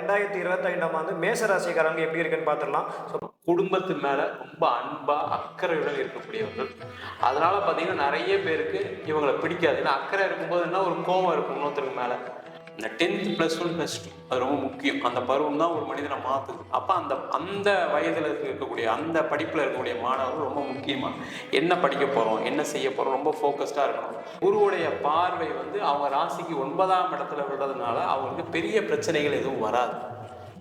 2025ஆம் ஆண்டு மேசராசிக்காரங்க எப்படி இருக்குன்னு பார்த்துடலாம். குடும்பத்தின் மேல ரொம்ப அன்பா அக்கறையுடன் இருக்கக்கூடியவர்கள். அதனால பார்த்தீங்கன்னா நிறைய பேருக்கு இவங்களை பிடிக்காது. ஏன்னா அக்கறை இருக்கும்போது என்ன ஒரு கோபம் இருக்கும் இன்னொருத்தருக்கு மேல. இந்த 10th +1 +2 அது ரொம்ப முக்கியம். அந்த பருவம் தான் ஒரு மனிதனை மாற்றுது. அப்போ அந்த வயதில் இருக்கக்கூடிய அந்த படிப்பில் இருக்கக்கூடிய மாணவர்கள் ரொம்ப முக்கியமாக என்ன படிக்க போகிறோம், என்ன செய்ய போகிறோம், ரொம்ப ஃபோக்கஸ்டாக இருக்கணும். குருவுடைய பார்வை அவங்க ராசிக்கு 9ஆம் இடத்துல விடுறதுனால அவங்களுக்கு பெரிய பிரச்சனைகள் எதுவும் வராது.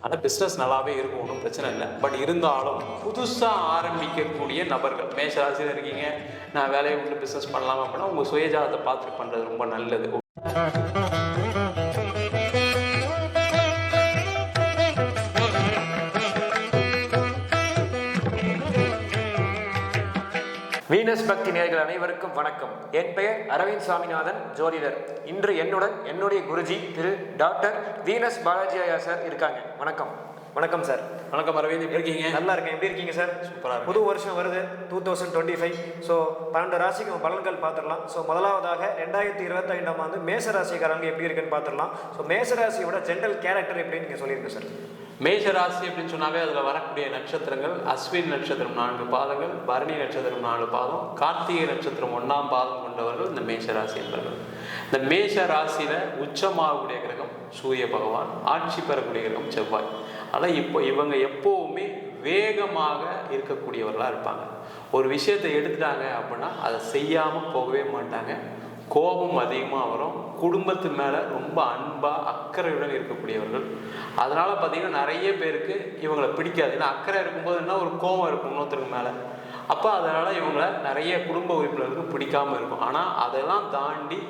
ஆனால் பிஸ்னஸ் நல்லாவே இருக்கும், ஒன்றும் பிரச்சனை இல்லை. பட் இருந்தாலும் புதுசாக ஆரம்பிக்கக்கூடிய நபர்கள், மேஷ ராசியில் இருக்கீங்க, நான் வேலையை விட்டு பிஸ்னஸ் பண்ணலாம் அப்படின்னா உங்கள் சுயஜாதத்தை பார்த்துட்டு பண்ணுறது ரொம்ப நல்லது. வீனஸ் பக்தி நேயர்கள் அனைவருக்கும் வணக்கம். என் பெயர் அரவிந்த் சாமிநாதன், ஜோதிடர். இன்று என்னுடைய குருஜி திரு டாக்டர் வீனஸ் பாலாஜி ஐயா சார் இருக்காங்க. வணக்கம். வணக்கம் சார். வணக்கம் அரவிந்த், எப்படி இருக்கீங்க? நல்லா இருக்கேன். எப்படி இருக்கீங்க சார்? சூப்பராக. புது வருஷம் வருது 2025. ஸோ 12 ராசிக்கு பலன்கள் பார்த்துடலாம். ஸோ முதலாவதாக 2025ஆம் ஆண்டு மேசராசிக்காரங்க எப்படி இருக்குன்னு பார்த்துடலாம். ஸோ மேசராசியோட ஜென்ரல் கேரக்டர் எப்படின்னு நீங்கள் சொல்லியிருக்கேன் சார். மேஷ ராசி அப்படின்னு சொன்னாவே அதில் வரக்கூடிய நட்சத்திரங்கள் அஸ்வின் நட்சத்திரம் 4 பாதங்கள், பரணி நட்சத்திரம் 4 பாதம், கார்த்திகை நட்சத்திரம் 1ஆம் பாதம் கொண்டவர்கள் இந்த மேஷ ராசி என்பவர்கள். இந்த மேஷ ராசியில உச்சமாகக்கூடிய கிரகம் சூரிய பகவான், ஆட்சி பெறக்கூடிய கிரகம் செவ்வாய். ஆனால் இவங்க எப்போவுமே வேகமாக இருக்கக்கூடியவர்களாக இருப்பாங்க. ஒரு விஷயத்தை எடுத்துட்டாங்க அப்படின்னா அதை செய்யாமல் போகவே மாட்டாங்க. கோபம் அதிகமாக வரும். குடும்பத்து மேலே ரொம்ப அன்பாக அக்கறையுடன் இருக்கக்கூடியவர்கள். அதனால் பார்த்திங்கன்னா நிறைய பேருக்கு இவங்களை பிடிக்காது. ஏன்னா அக்கறை இருக்கும்போது என்ன ஒரு கோபம் இருக்கும் இன்னொருத்தருக்கு மேலே. அப்போ அதனால் இவங்களை நிறைய குடும்ப உறுப்பினர்களுக்கு பிடிக்காமல் இருக்கும். ஆனால் அதெல்லாம் தாண்டி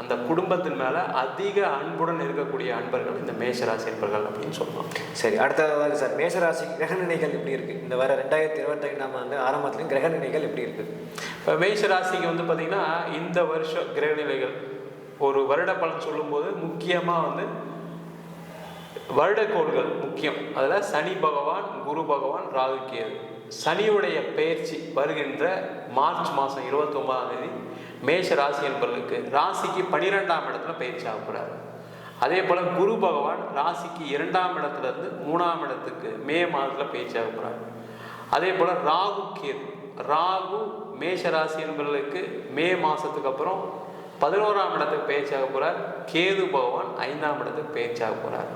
அந்த குடும்பத்தின் மேலே அதிக அன்புடன் இருக்கக்கூடிய அன்பர்கள் இந்த மேஷராசி என்பர்கள் அப்படின்னு சொல்லலாம். சரி, அடுத்ததாக சார் மேஷராசி கிரகநிலைகள் எப்படி இருக்குது? இந்த வர 2025ஆம் ஆண்டு ஆரம்பத்துலேயும் கிரகநிலைகள் எப்படி இருக்குது? இப்போ மேஷராசிக்கு பார்த்திங்கன்னா இந்த வருஷம் கிரகநிலைகள் ஒரு வருட பலன் சொல்லும்போது முக்கியமாக வருடக்கோள்கள் முக்கியம். அதில் சனி பகவான், குரு பகவான், ராகு கேது. சனியுடைய பெயர்ச்சி வருகின்ற மார்ச் மாதம் 29ஆம் தேதி மேஷ ராசி என்பவர்களுக்கு ராசிக்கு 12ஆம் இடத்துல பயிற்சி ஆகக்கூடாது. அதே போல் குரு பகவான் ராசிக்கு 2ஆம் இடத்துலேருந்து 3ஆம் இடத்துக்கு மே மாதத்தில் பயிற்சி ஆகக்கூடாது. அதே போல் ராகு கேது. ராகு மேஷ ராசி என்பவர்களுக்கு மே மாதத்துக்கு அப்புறம் 11ஆம் இடத்துக்கு பயிற்சி ஆக போகிறார். கேது பகவான் 5ஆம் இடத்துக்கு பயிற்சி ஆக போகிறார்.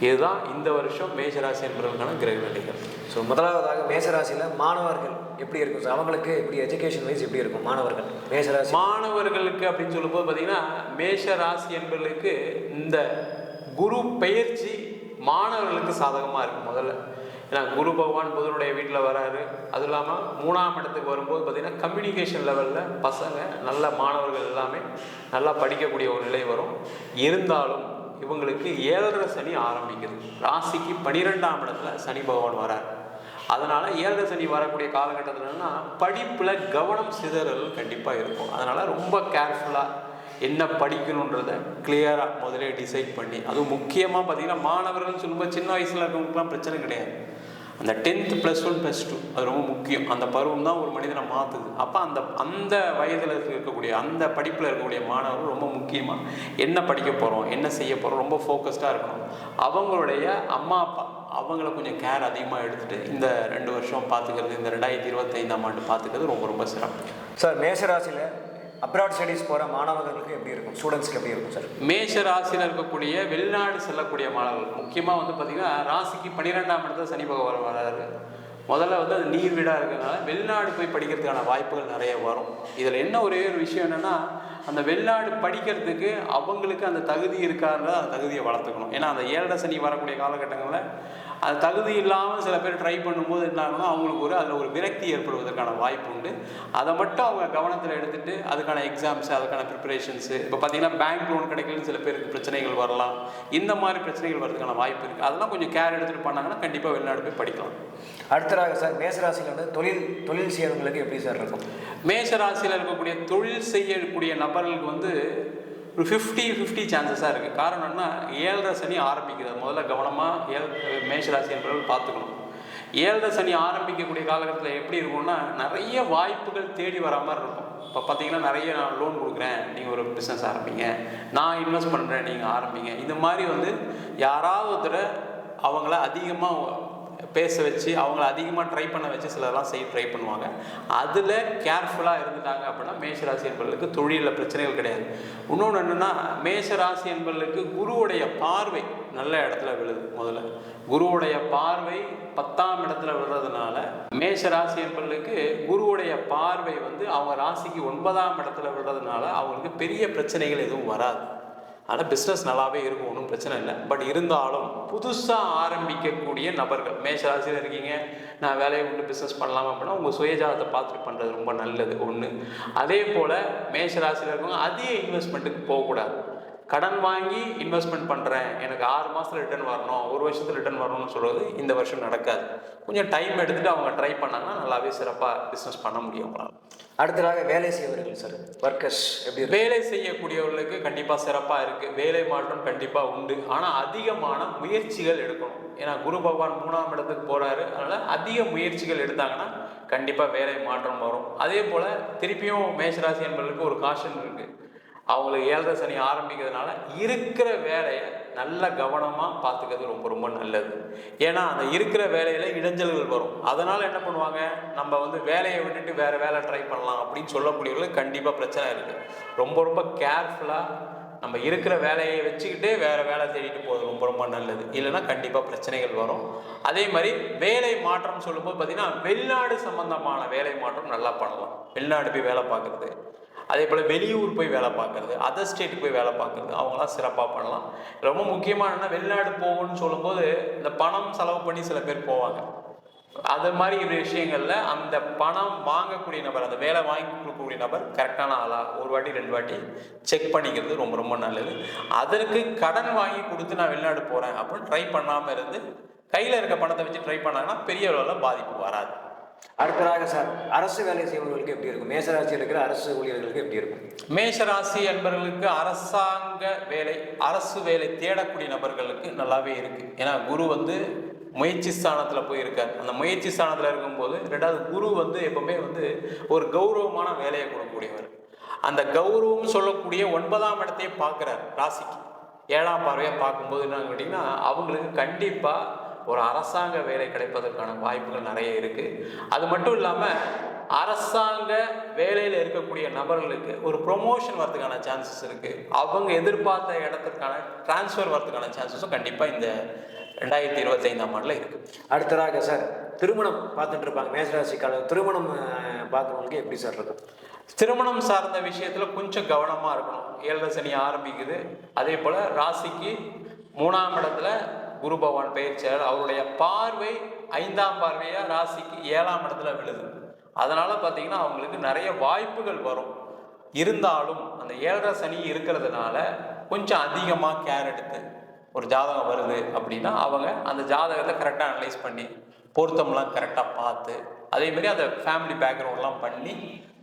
இதுதான் இந்த வருஷம் மேஷராசி என்பவர்களுக்கான கிரக நிலைகள். ஸோ முதலாவதாக மேஷராசியில் மாணவர்கள் எப்படி இருக்கும் சார்? அவங்களுக்கு எப்படி எஜுகேஷன் வைஸ் எப்படி இருக்கும் மாணவர்கள்? மேஷராசி மாணவர்களுக்கு அப்படின்னு சொல்லும்போது பார்த்தீங்கன்னா மேஷராசி என்பவர்களுக்கு இந்த குரு பெயர்ச்சி மாணவர்களுக்கு சாதகமாக இருக்கும். முதல்ல ஏன்னா குரு பகவான் புதனுடைய வீட்டில் வராரு. அதுவும் இல்லாமல் 3ஆம் இடத்துக்கு வரும்போது பார்த்திங்கன்னா கம்யூனிகேஷன் லெவலில் பசங்க நல்ல மாணவர்கள் எல்லாமே நல்லா படிக்கக்கூடிய ஒரு நிலை வரும். இருந்தாலும் இவங்களுக்கு 7.5 சனி ஆரம்பிக்குது. ராசிக்கு 12ஆம் இடத்துல சனி பகவான் வரார். அதனால் 7.5 சனி வரக்கூடிய காலகட்டத்தில்னா படிப்பில் கவனம் சிதறல் கண்டிப்பாக இருக்கும். அதனால் ரொம்ப கேர்ஃபுல்லாக என்ன படிக்கணுன்றதை கிளியராக முதலே டிசைட் பண்ணி, அதுவும் முக்கியமாக பார்த்திங்கன்னா மாணவர்கள்னு சொல்லும்போது சின்ன வயசில் இருக்கவங்களுக்குலாம் பிரச்சனை கிடையாது. அந்த 10th +1 +2 அது ரொம்ப முக்கியம். அந்த பருவம் தான் ஒரு மனிதனை மாற்றுது. அப்போ அந்த வயதில் இருக்கக்கூடிய அந்த படிப்பில் இருக்கக்கூடிய மாணவர்கள் ரொம்ப முக்கியமாக என்ன படிக்க போகிறோம், என்ன செய்ய போகிறோம், ரொம்ப ஃபோக்கஸ்டாக இருக்கணும். அவங்களுடைய அம்மா அப்பா அவங்கள கொஞ்சம் கேர் அதிகமாக எடுத்துகிட்டு இந்த 2 வருஷம் பார்த்துக்கிறது, இந்த 2025ஆம் ஆண்டு பார்த்துக்கிறது ரொம்ப ரொம்ப சிறப்பு. சார் மேஷராசியில் அப்ராட் ஸ்டடீஸ் போகிற மாணவர்களுக்கு எப்படி இருக்கும்? ஸ்டூடெண்ட்ஸ்க்கு எப்படி இருக்கும் சார்? மேஷ ராசியில் இருக்கக்கூடிய வெளிநாடு செல்லக்கூடிய மாணவர்கள் முக்கியமாக பார்த்திங்கன்னா ராசிக்கு 12ஆம் இடத்துல சனி பகவான் வராது. முதல்ல அது நீர் வீடாக இருக்கிறதுனால வெளிநாடு போய் படிக்கிறதுக்கான வாய்ப்புகள் நிறைய வரும். இதில் என்ன ஒரே ஒரு விஷயம் என்னென்னா, அந்த வெளிநாடு படிக்கிறதுக்கு அவங்களுக்கு அந்த தகுதி இருக்காருன்னா அந்த தகுதியை வளர்த்துக்கணும். ஏன்னா அந்த 7.5 சனி வரக்கூடிய காலகட்டங்களில் அது தகுதி இல்லாமல் சில பேர் ட்ரை பண்ணும்போது என்னாங்கன்னா அவங்களுக்கு அதில் ஒரு விரக்தி ஏற்படுவதற்கான வாய்ப்பு உண்டு. அதை மட்டும் அவங்க கவனத்தில் எடுத்துகிட்டு அதுக்கான எக்ஸாம்ஸு, அதுக்கான ப்ரிப்பரேஷன்ஸு, இப்போ பார்த்திங்கன்னா பேங்க் லோன் கிடைக்கலன்னு சில பேருக்கு பிரச்சனைகள் வரலாம். இந்த மாதிரி பிரச்சனைகள் வரதுக்கான வாய்ப்பு இருக்குது. அதெல்லாம் கொஞ்சம் கேர் எடுத்துகிட்டு பண்ணாங்கன்னா கண்டிப்பாக வெளிநாடு போய் படிக்கலாம். அடுத்ததாக சார் மேஷராசியில் தொழில் செய்யறவங்களுக்கு எப்படி சார் இருக்கும்? மேஷராசியில் இருக்கக்கூடிய தொழில் செய்யக்கூடிய நபர்களுக்கு ஒரு 50-50 சான்சஸாக இருக்குது. காரணம்னா 7.5 சனி ஆரம்பிக்கிறது. முதல்ல கவனமாக மேஷராசி என்பவர்கள் பார்த்துக்கணும். 7.5 சனி ஆரம்பிக்கக்கூடிய காலகட்டத்தில் எப்படி இருக்கும்னா நிறைய வாய்ப்புகள் தேடி வர மாதிரி இருக்கும். இப்போ பார்த்தீங்கன்னா நிறைய நான் லோன் கொடுக்குறேன், நீங்கள் ஒரு பிஸ்னஸ் ஆரம்பிங்க, நான் இன்வெஸ்ட் பண்ணுறேன், நீங்கள் ஆரம்பிங்க. இந்த மாதிரி வந்து யாராவது ஒருத்தரை அவங்கள அதிகமாக பேச வச்சு அவங்கள அதிகமாக ட்ரை பண்ண வச்சு சிலர்லாம் ட்ரை பண்ணுவாங்க. அதில் கேர்ஃபுல்லாக இருந்துட்டாங்க அப்படின்னா மேஷராசி என்பவர்களுக்கு தொழிலில் பிரச்சனைகள் கிடையாது. இன்னொன்று என்னென்னா, மேஷராசி என்பவர்களுக்கு குருவுடைய பார்வை நல்ல இடத்துல விழுது. முதல்ல குருவுடைய பார்வை 10ஆம் இடத்துல விழுறதுனால மேஷராசி என்பவர்களுக்கு குருவுடைய பார்வை வந்து அவங்க ராசிக்கு 9ஆம் இடத்துல விழுறதுனால அவங்களுக்கு பெரிய பிரச்சனைகள் எதுவும் வராது. ஆனால் பிஸ்னஸ் நல்லாவே இருக்கும், ஒன்றும் பிரச்சனை இல்லை. பட் இருந்தாலும் புதுசாக ஆரம்பிக்கக்கூடிய நபர்கள், மேஷராசியில் இருக்கீங்க, நான் வேலையை விட்டு பிஸ்னஸ் பண்ணலாம் அப்படின்னா உங்கள் சுயஜாதத்தை பார்த்துட்டு பண்ணுறது ரொம்ப நல்லது ஒன்று. அதே போல் மேஷராசியில் இருக்கவங்க அதிக இன்வெஸ்ட்மெண்ட்டுக்கு போகக்கூடாது. கடன் வாங்கி இன்வெஸ்ட்மெண்ட் பண்ணுறேன், எனக்கு 6 மாதத்தில் ரிட்டர்ன் வரணும், 1 வருஷத்தில் ரிட்டர்ன் வரணும்னு சொல்கிறது இந்த வருஷம் நடக்காது. கொஞ்சம் டைம் எடுத்துகிட்டு அவங்க ட்ரை பண்ணாங்கன்னா நல்லாவே சிறப்பாக பிஸ்னஸ் பண்ண முடியும் அவங்களால. அடுத்ததாக வேலை செய்வர்கள் சார், ஒர்க்கர்ஸ் எப்படி? வேலை செய்யக்கூடியவர்களுக்கு கண்டிப்பாக சிறப்பாக இருக்குது, வேலை மாற்றம் கண்டிப்பாக உண்டு. ஆனால் அதிகமான முயற்சிகள் எடுக்கணும். ஏன்னா குரு பகவான் 3ஆம் இடத்துக்கு போகிறாரு, அதனால் அதிக முயற்சிகள் எடுத்தாங்கன்னா கண்டிப்பாக வேலை மாற்றம் வரும். அதே போல் திருப்பியும் மேஷராசி என்பவர்களுக்கு ஒரு காஷன் இருக்குது. அவங்களுக்கு 7.5 சனி ஆரம்பிக்கிறதுனால இருக்கிற வேலையை நல்ல கவனமாக பார்த்துக்கிறது ரொம்ப ரொம்ப நல்லது. ஏன்னா அந்த இருக்கிற வேலையில் இடைஞ்சல்கள் வரும். அதனால் என்ன பண்ணுவாங்க, நம்ம வந்து வேலையை விட்டுட்டு வேறு வேலை ட்ரை பண்ணலாம் அப்படின்னு சொல்லக்கூடியவர்களுக்கு கண்டிப்பாக பிரச்சனை இருக்குது. ரொம்ப ரொம்ப கேர்ஃபுல்லாக நம்ம இருக்கிற வேலையை வச்சுக்கிட்டு வேறு வேலை தேடிட்டு போகிறது ரொம்ப ரொம்ப நல்லது. இல்லைன்னா கண்டிப்பாக பிரச்சனைகள் வரும். அதே மாதிரி வேலை மாற்றம் சொல்லும்போது பார்த்திங்கன்னா வெளிநாடு சம்மந்தமான வேலை மாற்றம் நல்லா பண்ணலாம். வெளிநாடு போய் வேலை பார்க்குறது, அதே போல் வெளியூர் போய் வேலை பார்க்குறது, அதர் ஸ்டேட்டுக்கு போய் வேலை பார்க்குறது, அவங்களாம் சிறப்பாக பண்ணலாம். ரொம்ப முக்கியமான வெளிநாடு போகணும்னு சொல்லும்போது இந்த பணம் செலவு பண்ணி சில பேர் போவாங்க. அது மாதிரி விஷயங்களில் அந்த பணம் வாங்கக்கூடிய நபர், அந்த வேலை வாங்கி கொடுக்கக்கூடிய நபர் கரெக்டான ஆளா ஒரு வாட்டி 2 வாட்டி செக் பண்ணிக்கிறது ரொம்ப ரொம்ப நல்லது. அதற்கு கடன் வாங்கி கொடுத்து நான் வெளிநாடு போகிறேன் அப்படின்னு ட்ரை பண்ணாமல் இருந்து கையில் இருக்க பணத்தை வச்சு ட்ரை பண்ணாங்கன்னா பெரிய அளவில் பாதிப்பு வராது. அடுத்ததாக சார், அரசு வேலை செய்பவர்களுக்கு எப்படி இருக்கும்? மேஷராசியில் இருக்கிற அரசு ஊழியர்களுக்கு எப்படி இருக்கும்? மேஷராசி என்பவர்களுக்கு அரசாங்க வேலை, அரசு வேலை தேடக்கூடிய நபர்களுக்கு நல்லாவே இருக்குது. ஏன்னா குரு வந்து முயற்சி ஸ்தானத்தில் போய் இருக்கார். அந்த முயற்சி ஸ்தானத்தில் இருக்கும்போது 2வது குரு வந்து எப்பவுமே வந்து ஒரு கௌரவமான வேலையை கொடுக்கக்கூடியவர். அந்த கௌரவம் சொல்லக்கூடிய 9ஆம் இடத்தையே பார்க்குறார் ராசிக்கு. 7ஆம் பார்வையாக பார்க்கும்போது என்னன்னு கேட்டிங்கன்னா அவங்களுக்கு கண்டிப்பாக ஒரு அரசாங்க வேலை கிடைப்பதற்கான வாய்ப்புகள் நிறைய இருக்குது. அது மட்டும் இல்லாமல் அரசாங்க வேலையில் இருக்கக்கூடிய நபர்களுக்கு ஒரு ப்ரொமோஷன் வரதுக்கான சான்சஸ் இருக்குது. அவங்க எதிர்பார்த்த இடத்துக்கான டிரான்ஸ்ஃபர் வரதுக்கான சான்சஸும் கண்டிப்பாக இந்த 2025ஆம் ஆண்டில் இருக்குது. அடுத்ததாக சார், திருமணம் பார்த்துட்டு இருப்பாங்க மேஷராசிக்காரங்க, திருமணம் பார்க்குறவங்களுக்கு எப்படி சார் இருக்கும்? திருமணம் சார்ந்த விஷயத்தில் கொஞ்சம் கவனமாக இருக்கணும். 7.5 சனி ஆரம்பிக்குது. அதே போல் ராசிக்கு 3ஆம் இடத்துல குரு பகவான் பெயர்ச்சியாளர், அவருடைய பார்வை 5ஆம் பார்வையாக ராசிக்கு 7ஆம் இடத்துல விழுது. அதனால் பார்த்தீங்கன்னா அவங்களுக்கு நிறைய வாய்ப்புகள் வரும். இருந்தாலும் அந்த 7.5 சனி இருக்கிறதுனால கொஞ்சம் அதிகமாக கேர் எடுத்து ஒரு ஜாதகம் வருது அப்படின்னா அவங்க அந்த ஜாதகத்தை கரெக்டாக அனலைஸ் பண்ணி பொருத்தம்லாம் கரெக்டாக பார்த்து அதேமாரி அந்த ஃபேமிலி பேக்ரவுண்ட்லாம் பண்ணி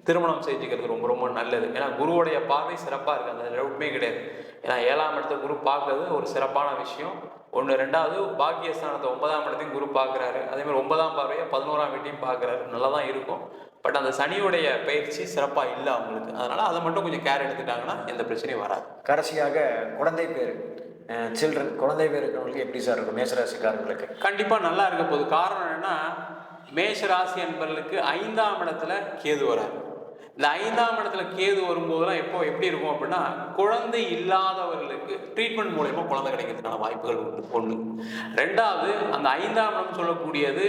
திருமணம் செஞ்சுக்கிறது ரொம்ப ரொம்ப நல்லது. ஏன்னா குருவுடைய பார்வை சிறப்பாக இருக்குது, அந்த டவுட்மே கிடையாது. ஏன்னா 7ஆம் இடத்த குரு பார்க்கறது ஒரு சிறப்பான விஷயம் ஒன்று. 2வது பாக்கியஸ்தானத்தை 9ஆம் இடத்தையும் குரு பார்க்குறாரு. அதேமாதிரி 9ஆம் பார்வையை 11ஆம் வீட்டையும் பார்க்குறாரு. நல்லா தான் இருக்கும். பட் அந்த சனியுடைய பயிற்சி சிறப்பாக இல்லை அவங்களுக்கு. அதனால் அதை மட்டும் கொஞ்சம் கேர் எடுத்துட்டாங்கன்னா எந்த பிரச்சனையும் வராது. கடைசியாக குழந்தை பேர், சில்ட்ரன், குழந்தை பேர் இருக்கிறவங்களுக்கு எப்படி சார் இருக்கும் மேஷராசிக்காரங்களுக்கு? கண்டிப்பாக நல்லா இருக்க போகுது. காரணம் என்னென்னா மேஷராசி என்பவர்களுக்கு 5ஆம் இடத்துல கேது வராது. இந்த 5ஆம் இடத்துல கேது வரும்போதெல்லாம் எப்படி இருக்கும் அப்படின்னா குழந்தை இல்லாதவர்களுக்கு ட்ரீட்மெண்ட் மூலயமா குழந்தை கிடைக்கிறதுக்கான வாய்ப்புகள் உண்டு. 1. 2வது அந்த 5ஆம் இடம் சொல்லக்கூடியது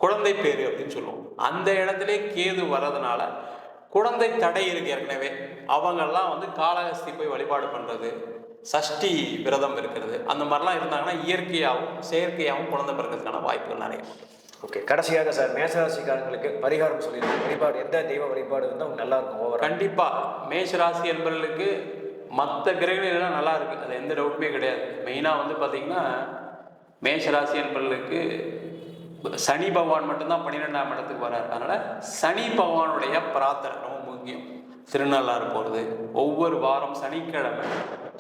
குழந்தை பேரு அப்படின்னு சொல்லுவோம். அந்த இடத்துல கேது வர்றதுனால குழந்தை தடை இருக்கு ஏற்கனவே. அவங்கெல்லாம் வந்து காளஹஸ்தி போய் வழிபாடு பண்ணுறது, சஷ்டி விரதம் இருக்கிறது, அந்த மாதிரிலாம் இருந்தாங்கன்னா இயற்கையாகவும் செயற்கையாகவும் குழந்தை பிறக்கிறதுக்கான வாய்ப்புகள் நிறைய. ஓகே, கடைசியாக சார் மேஷராசிக்காரங்களுக்கு பரிகாரம் சொல்லியிருக்கேன். வழிபாடு எந்த தெய்வ வழிபாடு இருந்தால் நல்லா இருக்கும்? கண்டிப்பாக மேஷராசி என்பவர்களுக்கு மற்ற கிரகங்களெல்லாம் நல்லா இருக்குது, அது எந்த டவுட்டுமே கிடையாது. மெயினாக வந்து பார்த்திங்கன்னா மேஷராசி என்பவர்களுக்கு சனி பகவான் மட்டும்தான் 12ஆம் இடத்துக்கு வரார். அதனால் சனி பகவானுடைய பிரார்த்தனை ரொம்ப முக்கியம். திருநள்ளாறு போகிறது, ஒவ்வொரு வாரம் சனிக்கிழமை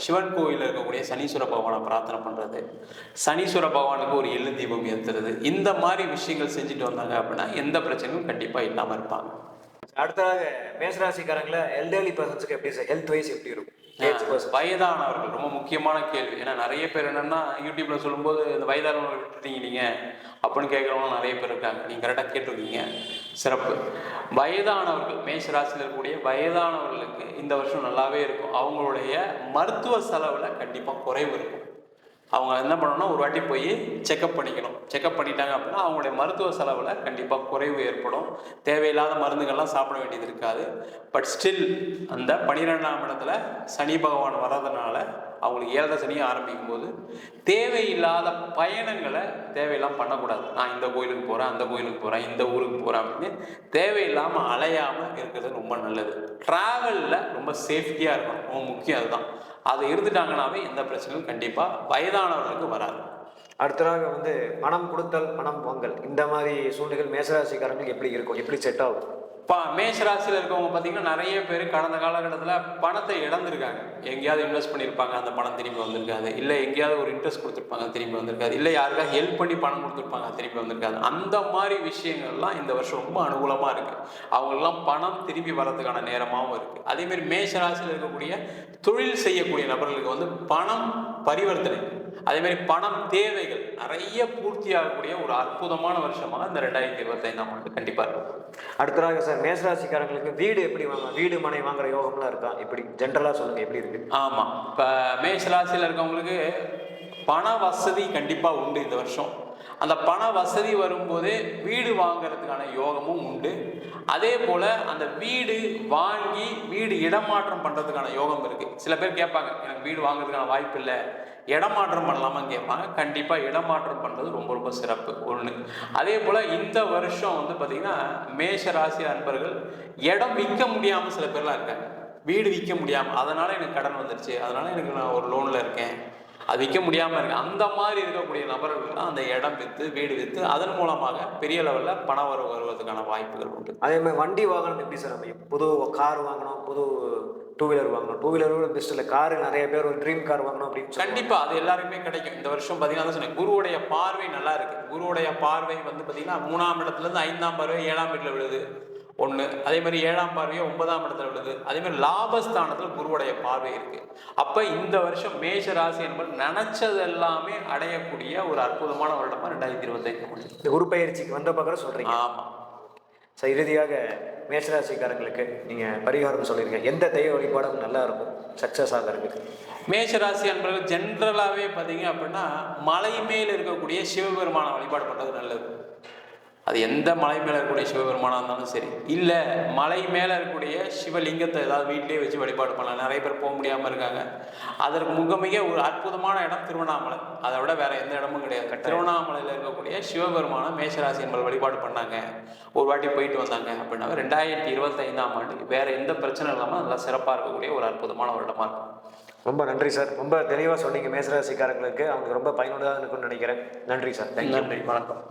சிவன் கோயிலில் இருக்கக்கூடிய சனீஸ்வர பகவானை பிரார்த்தனை பண்ணுறது, சனீஸ்வர பகவானுக்கு ஒரு எள்ளு தீபம் ஏற்றுறது, இந்த மாதிரி விஷயங்கள் செஞ்சுட்டு வந்தாங்க அப்படின்னா எந்த பிரச்சனையும் கண்டிப்பாக இல்லாமல் இருப்பாங்க. அடுத்ததாக மேஷராசிக்காரங்கள எல்டர்லி பர்சன்ஸுக்கு எப்படி சார் ஹெல்த் வைஸ் எப்படி இருக்கும்? வயதானவர்கள் ரொம்ப முக்கியமான கேள்வி. ஏன்னா நிறைய பேர் என்னன்னா யூடியூப்ல சொல்லும்போது இந்த வயதானவர்கள் விட்டுட்டீங்க நீங்க அப்படின்னு கேட்குறவங்க நிறைய பேர் இருக்காங்க. நீங்க கரெக்டாக கேட்டிருக்கீங்க, சிறப்பு. வயதானவர்கள், மேஷ ராசியில் இருக்கக்கூடிய வயதானவர்களுக்கு இந்த வருஷம் நல்லாவே இருக்கும். அவங்களுடைய மருத்துவ செலவுல கண்டிப்பாக குறைவு இருக்கும். அவங்க என்ன பண்ணணும்னா ஒரு வாட்டி போய் செக்அப் பண்ணிக்கணும். செக்அப் பண்ணிட்டாங்க அப்படின்னா அவங்களுடைய மருத்துவ செலவில் கண்டிப்பாக குறைவு ஏற்படும். தேவையில்லாத மருந்துகள்லாம் சாப்பிட வேண்டியது இருக்காது. பட் ஸ்டில் அந்த 12ஆம் இடத்துல சனி பகவான் வர்றதுனால அவங்களுக்கு 7 சனி ஆரம்பிக்கும் போது தேவையில்லாத பயணங்களை தேவையில்லாமல் பண்ணக்கூடாது. நான் இந்த கோயிலுக்கு போகிறேன், அந்த கோயிலுக்கு போகிறேன், இந்த ஊருக்கு போகிறேன் அப்படின்னு தேவையில்லாமல் அலையாமல் இருக்கிறது ரொம்ப நல்லது. ட்ராவலில் ரொம்ப சேஃப்டியாக இருக்கணும், ரொம்ப முக்கியம். அதுதான். அது இருந்துட்டாங்கன்னாவே எந்த பிரச்சனையும் கண்டிப்பாக வயதானவர்களுக்கு வராது. அடுத்ததாக பணம் கொடுத்தல் பணம் வாங்கல் இந்த மாதிரி சூழ்நிலைகள் மேஷராசிக்காரங்களுக்கு எப்படி இருக்கும், எப்படி செட் ஆகும்? மேஷ ராசியில் இருக்கவங்க பார்த்தீங்கன்னா நிறைய பேர் கடந்த காலகட்டத்தில் பணத்தை இழந்திருக்காங்க. எங்கேயாவது இன்வெஸ்ட் பண்ணியிருப்பாங்க, அந்த பணம் திரும்பி வந்திருக்காது. இல்லை எங்கேயாவது ஒரு இன்ட்ரெஸ்ட் கொடுத்துருப்பாங்க, திரும்பி வந்திருக்காது. இல்லை யாருக்காவது ஹெல்ப் பண்ணி பணம் கொடுத்துருப்பாங்க, திரும்பி வந்திருக்காது. அந்த மாதிரி விஷயங்கள்லாம் இந்த வருஷம் ரொம்ப அனுகூலமாக இருக்குது. அவங்களெல்லாம் பணம் திரும்பி வர்றதுக்கான நேரமாகவும் இருக்குது. அதேமாரி மேஷ ராசியில் இருக்கக்கூடிய தொழில் செய்யக்கூடிய நபர்களுக்கு பணம் பரிவர்த்தனை, அதேமாதிரி பணம் தேவைகள் நிறைய பூர்த்தியாகக்கூடிய ஒரு அற்புதமான வருஷமாக இந்த 2025ஆம் ஆண்டு கண்டிப்பாக இருக்கும். அடுத்ததாக சார் மேஷராசிக்காரங்களுக்கு வீடு எப்படி வீடு மனை வாங்குற யோகம்லாம் இருக்கா? இப்படி ஜென்ரலாக சொல்லுங்க, எப்படி இருக்கு? ஆமாம், இப்போ மேஷராசியில் இருக்கவங்களுக்கு பண வசதி கண்டிப்பாக உண்டு இந்த வருஷம். அந்த பண வசதி வரும்போது வீடு வாங்கிறதுக்கான யோகமும் உண்டு. அதே போல் அந்த வீடு வாங்கி வீடு இடமாற்றம் பண்ணுறதுக்கான யோகம் இருக்குது. சில பேர் கேட்பாங்க, எனக்கு வீடு வாங்குறதுக்கான வாய்ப்பு இல்லை, இடமாற்றம் பண்ணலாமான்னு கேட்பாங்க. கண்டிப்பாக இடமாற்றம் பண்ணுறது ரொம்ப ரொம்ப சிறப்பு ஒன்று. அதே போல் இந்த வருஷம் பார்த்திங்கன்னா மேஷ ராசி அன்பர்கள் இடம் விற்க முடியாமல் சில பேர்லாம் இருக்காங்க. வீடு விற்க முடியாமல், அதனால் எனக்கு கடன் வந்துருச்சு, அதனால் எனக்கு நான் ஒரு லோனில் இருக்கேன், அது விற்க முடியாமல் இருக்கு. அந்த மாதிரி இருக்கக்கூடிய நபர்கள்லாம் அந்த இடம் விற்று வீடு விற்று அதன் மூலமாக பெரிய லெவலில் பண வரவு வருவதற்கான வாய்ப்புகள் உண்டு. அதே மாதிரி வண்டி வாங்கணும் எப்படி சார் அமையும்? புது கார் வாங்கணும், புது 2 வீலர் வாங்கணும். 2 வீலரோட பெஸ்ட் இல்லை, காரு நிறைய பேர் ஒரு ட்ரீம் கார் வாங்கணும் அப்படின்னு கண்டிப்பாக அது எல்லாருக்குமே கிடைக்கும். இந்த வருஷம் பார்த்தீங்கன்னா சொன்னேன், குருவுடைய பார்வை நல்லா இருக்கு. குருவுடைய பார்வை பார்த்தீங்கன்னா 3ஆம் இடத்துலேருந்து 5ஆம் பார்வை 7ஆம் வீட்டில் விழுது ஒன்று. அதே மாதிரி 7ஆம் பார்வையோ 9ஆம் இடத்துல விழுது. அதே மாதிரி லாபஸ்தானத்தில் குருவுடைய பார்வை இருக்கு. அப்போ இந்த வருஷம் மேஷ ராசி என்பது நினைச்சது எல்லாமே அடையக்கூடிய ஒரு அற்புதமான வருடமா 2025 இந்த குரு பயிற்சிக்கு வந்த பக்கம் சொல்றீங்க. ஆமாம் சார், இறுதியாக மேஷராசிக்காரங்களுக்கு நீங்கள் பரிகாரம் சொல்லியிருக்கீங்க, எந்த தெய்வ வழிபாடும் நல்லா இருக்கும் சக்ஸஸ் ஆகிறதுக்கு? மேஷராசி என்பவர்கள் ஜென்ரலாகவே பார்த்தீங்க அப்படின்னா மலை மேல் இருக்கக்கூடிய சிவபெருமான வழிபாடு பண்ணுறது நல்லது. அது எந்த மலை மேலே இருக்கக்கூடிய சிவபெருமானாக இருந்தாலும் சரி, இல்லை மலை மேலே இருக்கக்கூடிய சிவலிங்கத்தை ஏதாவது வீட்டிலே வச்சு வழிபாடு பண்ணலாம். நிறைய பேர் போக முடியாமல் இருக்காங்க. அதற்கு மிக ஒரு அற்புதமான இடம் திருவண்ணாமலை. அதை விட வேற எந்த இடமும் கிடையாது. திருவண்ணாமலையில் இருக்கக்கூடிய சிவபெருமான மேஷராசி என்பது வழிபாடு பண்ணாங்க, ஒரு வாட்டி போயிட்டு வந்தாங்க அப்படின்னா 2025ஆம் ஆண்டு வேற எந்த பிரச்சனை இல்லாமல் நல்லா சிறப்பாக இருக்கக்கூடிய ஒரு அற்புதமான வருடமாக இருக்கும். ரொம்ப நன்றி சார், ரொம்ப தெளிவாக சொன்னீங்க. மேஷராசிக்காரங்களுக்கு அவங்களுக்கு ரொம்ப பயனுள்ளதாக இருக்கும்னு நினைக்கிறேன். நன்றி சார். நன்றி, வணக்கம்.